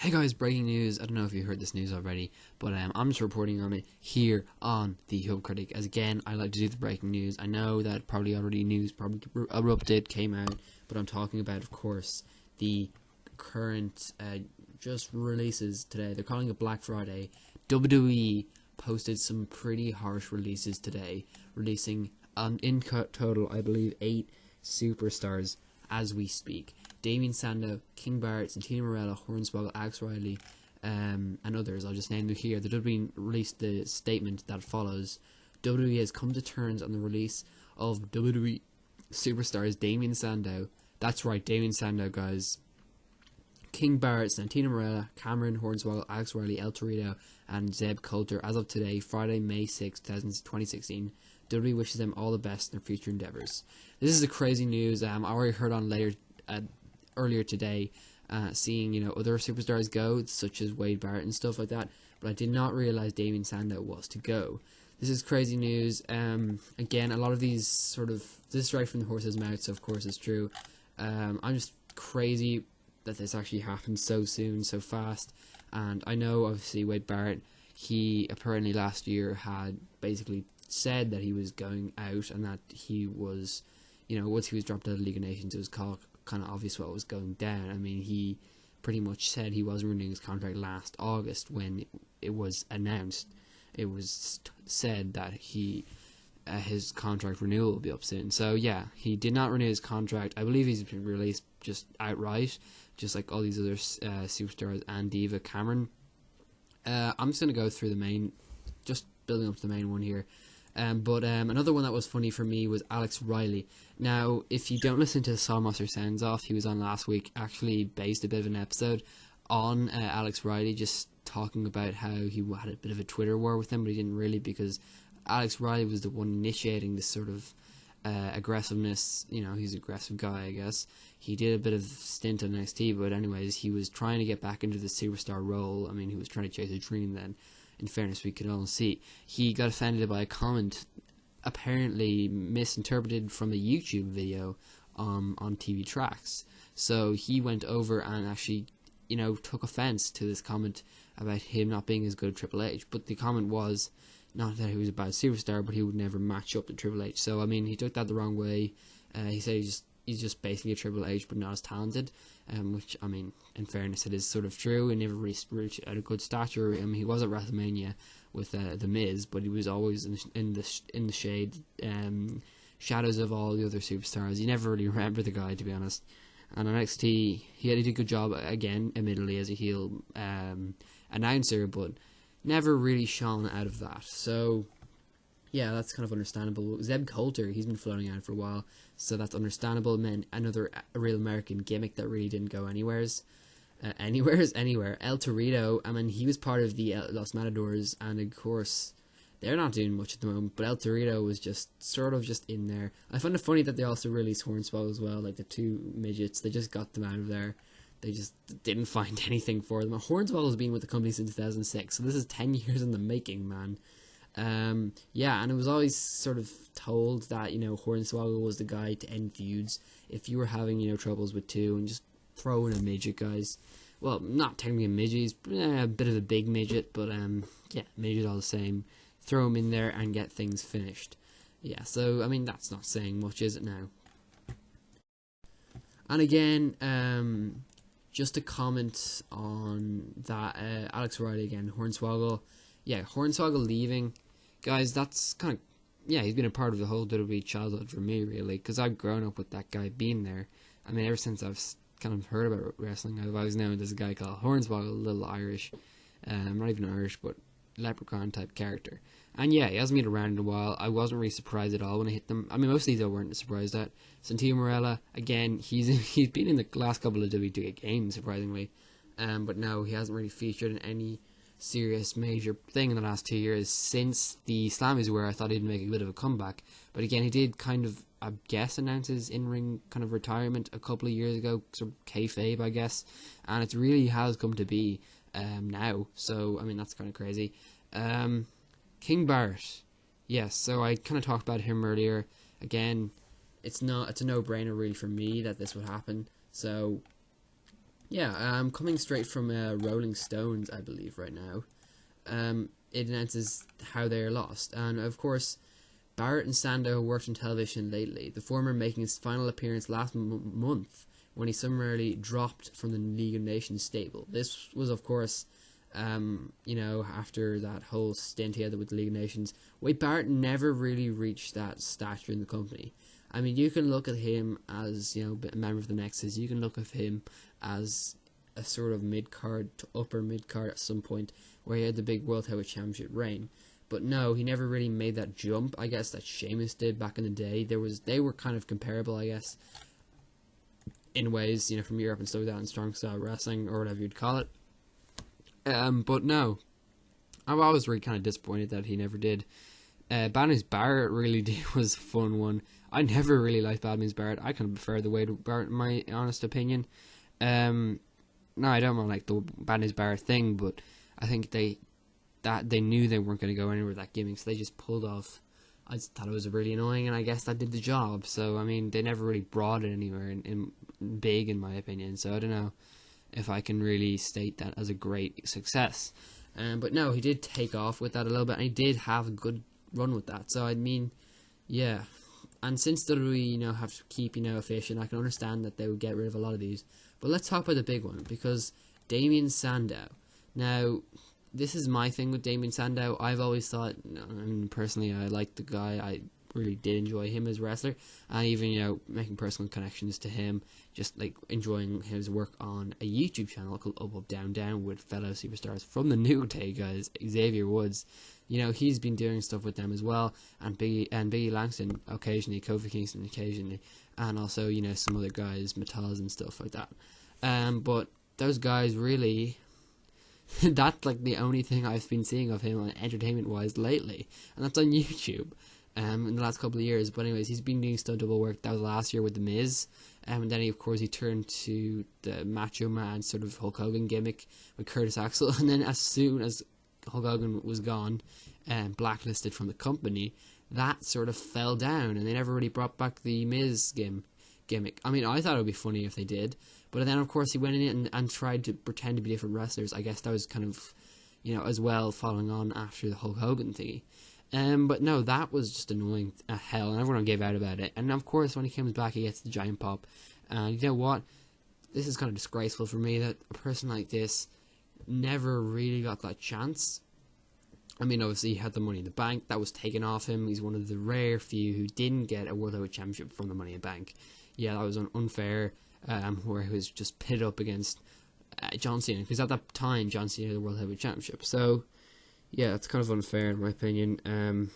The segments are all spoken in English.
Hey guys, breaking news. I don't know if you heard this news already, but I'm just reporting on it here on the Hub Critic. As again, I like to do the breaking news. I know that probably already news probably erupted, came out, but I'm talking about, of course, the current just releases today. They're calling it Black Friday. WWE posted some pretty harsh releases today, releasing in total, I believe, 8 superstars as we speak. Damien, Sandow, King Barett, Santina Marella, Hornswoggle, Alex Riley, and others. I'll just name them here. The WWE released the statement that follows. WWE has come to terms on the release of WWE superstars Damien Sandow. That's right, Damien Sandow, guys. King Barett, Santina Marella, Cameron, Hornswoggle, Alex Riley, El Torito, and Zeb Coulter as of today, Friday, May 6, 2016. WWE wishes them all the best in their future endeavors. This is the crazy news. I already heard on earlier today, seeing other superstars go, such as Wade Barrett and stuff like that, but I did not realize Damien Sandow was to go. This is crazy news. Again, a lot of these this is right from the horse's mouth, so of course it's true. I'm just crazy that this actually happened so soon, so fast. And I know, obviously, Wade Barrett, he apparently last year had basically said that he was going out, and that he was, once he was dropped out of League of Nations, it was kind of obvious what was going down. I mean, he pretty much said he wasn't renewing his contract last August when it was announced. It was said that his contract renewal will be up soon. So yeah, he did not renew his contract. I believe he's been released just outright, just like all these other superstars and Diva Cameron. I'm just going to go through the main, just building up to the main one here. But another one that was funny for me was Alex Riley. Now, if you don't listen to Sawmaster Sounds Off, he was on last week, actually based a bit of an episode on Alex Riley, just talking about how he had a bit of a Twitter war with him, but he didn't really, because Alex Riley was the one initiating this sort of aggressiveness. He's an aggressive guy, I guess. He did a bit of stint on NXT, but anyways, he was trying to get back into the superstar role. I mean, he was trying to chase a dream then. In fairness, we could all see. He got offended by a comment apparently misinterpreted from a YouTube video on TV Tracks. So he went over and actually, took offense to this comment about him not being as good at Triple H. But the comment was not that he was a bad superstar, but he would never match up to Triple H. So, I mean, he took that the wrong way. He said he's just basically a Triple H, but not as talented. Which, I mean, in fairness, it is sort of true. He never reached at a good stature. I mean, he was at WrestleMania with The Miz, but he was always in the shade, shadows of all the other superstars. You never really remember the guy, to be honest. And on NXT, he did a good job, again, admittedly, as a heel announcer, but never really shone out of that. So yeah, that's kind of understandable. Zeb Coulter, he's been floating out for a while, so that's understandable. Man, another real American gimmick that really didn't go anywhere. El Torito, I mean, he was part of the Los Matadors, and of course, they're not doing much at the moment, but El Torito was just in there. I find it funny that they also released Hornswoggle as well, like the two midgets. They just got them out of there. They just didn't find anything for them. Hornswoggle has been with the company since 2006, so this is 10 years in the making, man. Yeah, and it was always sort of told that, Hornswoggle was the guy to end feuds. If you were having, troubles with two, and just throw in a midget, guys. Well, not technically a midget, he's a bit of a big midget, but, yeah, midget all the same. Throw him in there and get things finished. Yeah, so, I mean, that's not saying much, is it now? And again, just to comment on that, Alex Riley again, Hornswoggle. Yeah, Hornswoggle leaving. Guys, that's kind of, yeah, he's been a part of the whole WWE childhood for me, really, because I've grown up with that guy being there. I mean, ever since I've kind of heard about wrestling, I've always known there's a guy called Hornswoggle, a little Irish, not even Irish, but leprechaun type character. And yeah, he hasn't been around in a while. I wasn't really surprised at all when I hit them. I mean, most of these I weren't surprised at. Santina Marella, again, he's been in the last couple of WWE games, surprisingly, but no, he hasn't really featured in any serious major thing in the last 2 years. Since the Slammies where I thought he'd make a bit of a comeback, but again, he did kind of, I guess, announce his in-ring kind of retirement a couple of years ago, sort of kayfabe, I guess, and it really has come to be now. So I mean, that's kind of crazy. King Barett, yes. So I kind of talked about him earlier. Again, it's a no-brainer really for me that this would happen. So Yeah, coming straight from Rolling Stones, I believe, right now. It announces how they are lost. And, of course, Barett and Sandow worked on television lately, the former making his final appearance last month when he summarily dropped from the League of Nations stable. This was, of course, after that whole stint he had with the League of Nations. Wade Barrett never really reached that stature in the company. I mean, you can look at him as, a member of the Nexus. You can look at him as a sort of mid-card to upper mid-card at some point where he had the big World Heavyweight Championship reign. But no, he never really made that jump, I guess, that Sheamus did back in the day. They were kind of comparable, I guess, in ways, from Europe and stuff like that, and strong style wrestling, or whatever you'd call it. But no, I was really kind of disappointed that he never did. Bad News Barrett really was a fun one. I never really liked Bad News Barrett. I kind of prefer the Wade Barrett, in my honest opinion. No, I don't like the Bad News Barrett thing, but I think they knew they weren't going to go anywhere with that gimmick, so they just pulled off. I just thought it was really annoying, and I guess that did the job. So, I mean, they never really brought it anywhere in big, in my opinion. So, I don't know if I can really state that as a great success. But no, he did take off with that a little bit, and he did have a good run with that. So, I mean, yeah. And since WWE, have to keep, efficient, I can understand that they would get rid of a lot of these. But let's talk about the big one, because Damien Sandow. Now, this is my thing with Damien Sandow. I've always thought, personally, I like the guy. I really did enjoy him as a wrestler, and even, making personal connections to him, just like enjoying his work on a YouTube channel called Up Up Down Down with fellow superstars from the New Day guys, Xavier Woods. He's been doing stuff with them as well, and Biggie Langston occasionally, Kofi Kingston occasionally, and also, some other guys, Mataz and stuff like that. But those guys really, that's like the only thing I've been seeing of him on entertainment-wise lately, and that's on YouTube. In the last couple of years. But anyways, he's been doing stunt double work. That was last year with The Miz. And then, of course, he turned to the Macho Man sort of Hulk Hogan gimmick with Curtis Axel. And then as soon as Hulk Hogan was gone and blacklisted from the company, that sort of fell down. And they never really brought back the Miz gimmick. I mean, I thought it would be funny if they did. But then, of course, he went in and tried to pretend to be different wrestlers. I guess that was kind of, as well following on after the Hulk Hogan thingy. But no, that was just annoying as hell, and everyone gave out about it. And of course, when he comes back, he gets the giant pop. And you know what? This is kind of disgraceful for me that a person like this never really got that chance. I mean, obviously, he had the Money in the Bank. That was taken off him. He's one of the rare few who didn't get a World Heavyweight Championship from the Money in the Bank. Yeah, that was unfair, where he was just pitted up against John Cena. Because at that time, John Cena had the World Heavyweight Championship. So, yeah, it's kind of unfair in my opinion.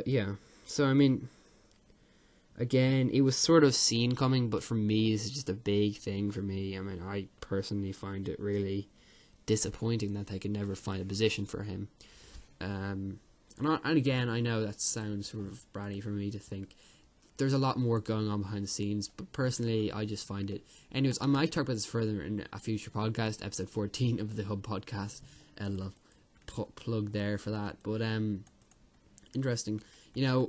Yeah. So, I mean, again, it was sort of seen coming, but for me, this is just a big thing for me. I mean, I personally find it really disappointing that they could never find a position for him. And again, I know that sounds sort of bratty for me to think. There's a lot more going on behind the scenes, but personally, I just find it. Anyways, I might talk about this further in a future podcast, episode 14 of the Hub podcast. A little plug there for that. But interesting. I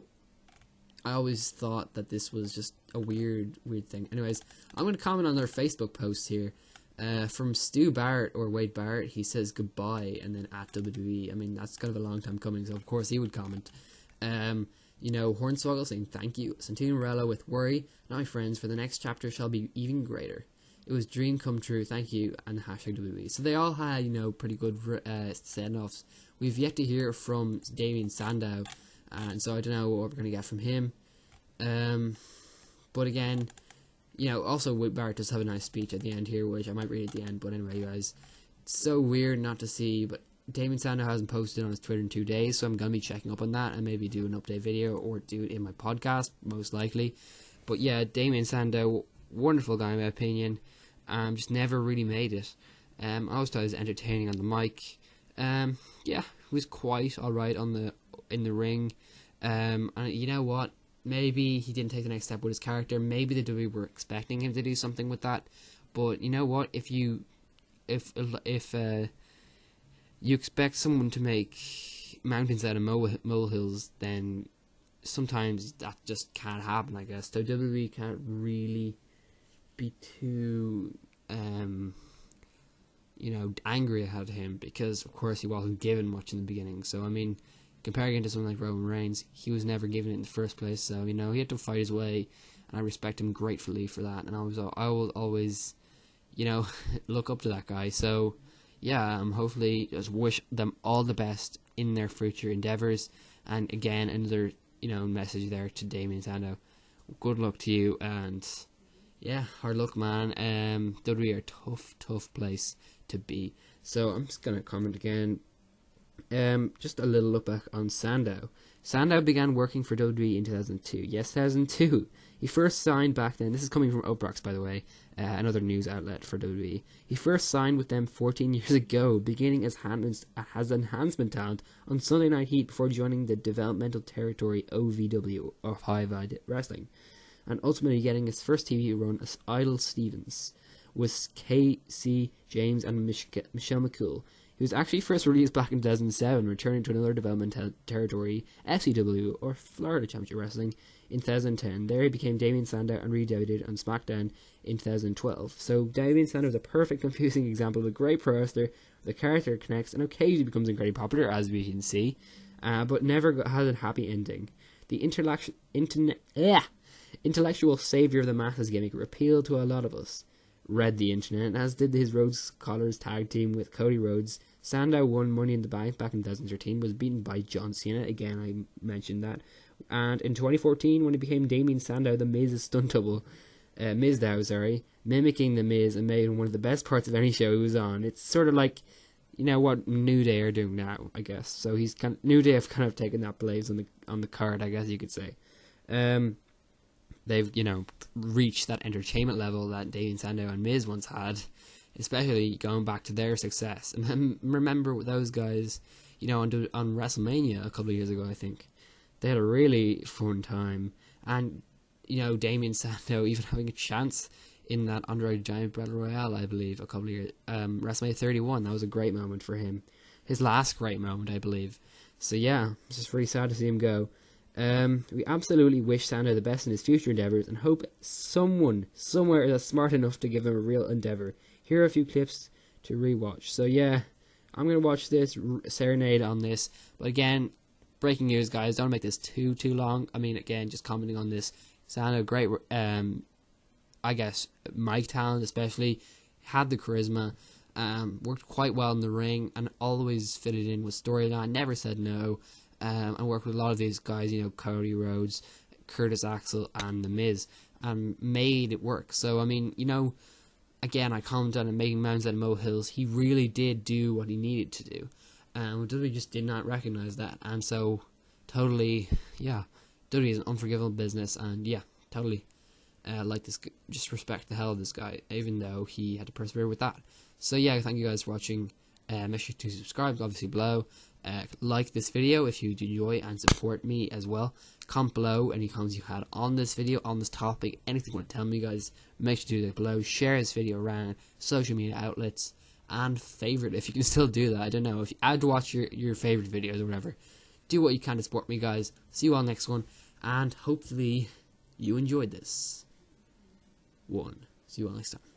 always thought that this was just a weird thing. Anyways, I'm going to comment on their Facebook post here. From Stu Barrett or Wade Barrett, he says goodbye and then at WWE. I mean, that's kind of a long time coming, so of course he would comment. Hornswoggle saying thank you. Santino Morello with worry. Now, my friends, for the next chapter shall be even greater. It was dream come true. Thank you. And hashtag WWE. So they all had, pretty good send-offs. We've yet to hear from Damien Sandow. And so I don't know what we're going to get from him. But again, also Wade Barrett does have a nice speech at the end here, which I might read at the end. But anyway, guys, it's so weird not to see, but Damien Sandow hasn't posted on his Twitter in 2 days, so I'm going to be checking up on that and maybe do an update video or do it in my podcast, most likely. But yeah, Damien Sandow, wonderful guy in my opinion, just never really made it. I always thought he was entertaining on the mic. Yeah, he was quite alright in the ring. And you know what? Maybe he didn't take the next step with his character. Maybe the WWE were expecting him to do something with that. But you know what? If you expect someone to make mountains out of molehills, then sometimes that just can't happen, I guess. So WWE can't really be too, you know, angry at him, because of course he wasn't given much in the beginning. So I mean, comparing it to someone like Roman Reigns, he was never given it in the first place. So you know, he had to fight his way, and I respect him gratefully for that. And I will always, you know, look up to that guy. So yeah, hopefully just wish them all the best in their future endeavors. And again, another, you know, message there to Damien Sandow. Good luck to you, and yeah, hard luck, man. WWE are a tough place to be. So I'm just gonna comment again. Just a little look back on Sandow. Sandow began working for WWE in 2002. Yes, 2002. He first signed back then. This is coming from Uproxx, by the way, another news outlet for WWE. He first signed with them 14 years ago, beginning as enhancement talent on Sunday Night Heat before joining the developmental territory OVW, or High Vibe Wrestling, and ultimately getting his first TV run as Idol Stevens with K.C. James and Michelle McCool. He was actually first released back in 2007, returning to another developmental territory, FCW, or Florida Championship Wrestling, in 2010. There he became Damien Sandow and re-debuted on SmackDown in 2012. So Damien Sandow is a perfect, confusing example of a great pro wrestler. The character connects and occasionally becomes incredibly popular, as we can see, but never has a happy ending. The intellectual savior of the masses gimmick appealed to a lot of us. Read the internet, as did his Rhodes Scholars tag team with Cody Rhodes. Sandow won Money in the Bank back in 2013, was beaten by John Cena, again I mentioned that, and in 2014 when he became Damien Sandow, the Miz's stunt double, mimicking the Miz, and made one of the best parts of any show he was on. It's sort of like, you know, what New Day are doing now, I guess. So New Day have kind of taken that place on the card, I guess you could say. They've, you know, reached that entertainment level that Damien Sandow and Miz once had, especially going back to their success. And remember those guys, you know, on WrestleMania a couple of years ago, I think. They had a really fun time. And, you know, Damien Sandow even having a chance in that Andre the Giant Battle Royale, I believe, a couple of years, WrestleMania 31, that was a great moment for him. His last great moment, I believe. So yeah, it's just really sad to see him go. We absolutely wish Sandow the best in his future endeavours and hope someone somewhere is smart enough to give him a real endeavour. Here are a few clips to rewatch. So yeah, I'm going to watch this, serenade on this. But again, breaking news, guys, don't make this too long. I mean, again, just commenting on this. Sandow, great, I guess, mic talent especially, had the charisma, worked quite well in the ring, and always fitted in with storyline, never said no. And worked with a lot of these guys, you know, Cody Rhodes, Curtis Axel, and The Miz, and made it work. So, I mean, you know, again, I commented on making mountains out of molehills. He really did do what he needed to do. WWE just did not recognize that. And so, totally, yeah, WWE is an unforgivable business, and yeah, totally, like this, just respect the hell of this guy, even though he had to persevere with that. So, yeah, thank you guys for watching. Make sure to subscribe, obviously, below. Like this video if you enjoy, and support me as well. Comment below any comments you had on this video, on this topic, anything you want to tell me, guys. Make sure to do that below. Share this video around social media outlets, and favorite if you can still do that. I don't know if you had to watch your favorite videos or whatever. Do what you can to support me, guys. See you all next one, and hopefully you enjoyed this one. See you all next time.